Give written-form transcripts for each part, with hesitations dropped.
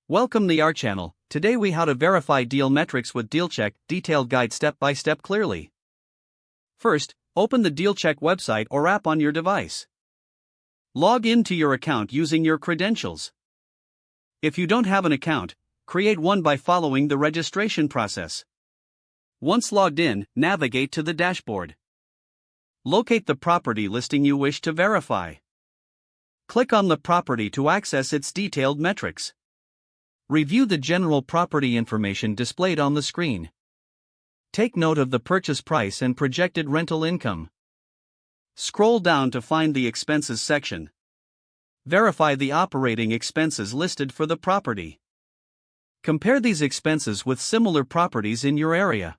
Welcome to our channel. Today we how to verify deal metrics with DealCheck, detailed guide step by step clearly. First, open the DealCheck website or app on your device. Log in to your account using your credentials. If you don't have an account, create one by following the registration process. Once logged in, navigate to the dashboard. Locate the property listing you wish to verify. Click on the property to access its detailed metrics. Review the general property information displayed on the screen. Take note of the purchase price and projected rental income. Scroll down to find the expenses section. Verify the operating expenses listed for the property. Compare these expenses with similar properties in your area.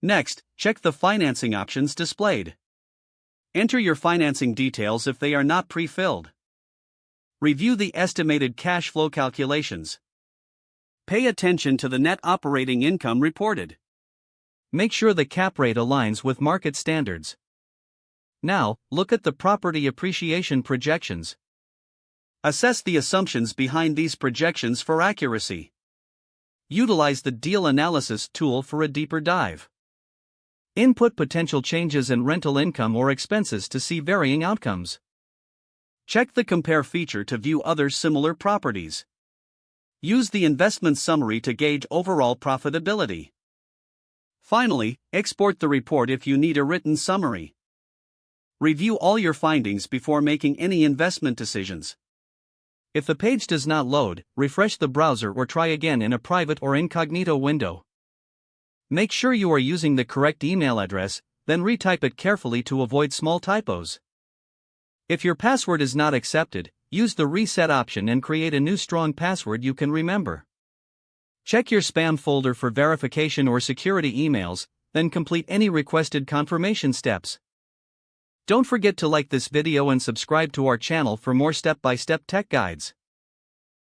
Next, check the financing options displayed. Enter your financing details if they are not pre-filled. Review the estimated cash flow calculations. Pay attention to the net operating income reported. Make sure the cap rate aligns with market standards. Now, look at the property appreciation projections. Assess the assumptions behind these projections for accuracy. Utilize the deal analysis tool for a deeper dive. Input potential changes in rental income or expenses to see varying outcomes. Check the compare feature to view other similar properties. Use the investment summary to gauge overall profitability. Finally, export the report if you need a written summary. Review all your findings before making any investment decisions. If the page does not load, refresh the browser or try again in a private or incognito window. Make sure you are using the correct email address, then retype it carefully to avoid small typos. If your password is not accepted, use the reset option and create a new strong password you can remember. Check your spam folder for verification or security emails, then complete any requested confirmation steps. Don't forget to like this video and subscribe to our channel for more step-by-step tech guides.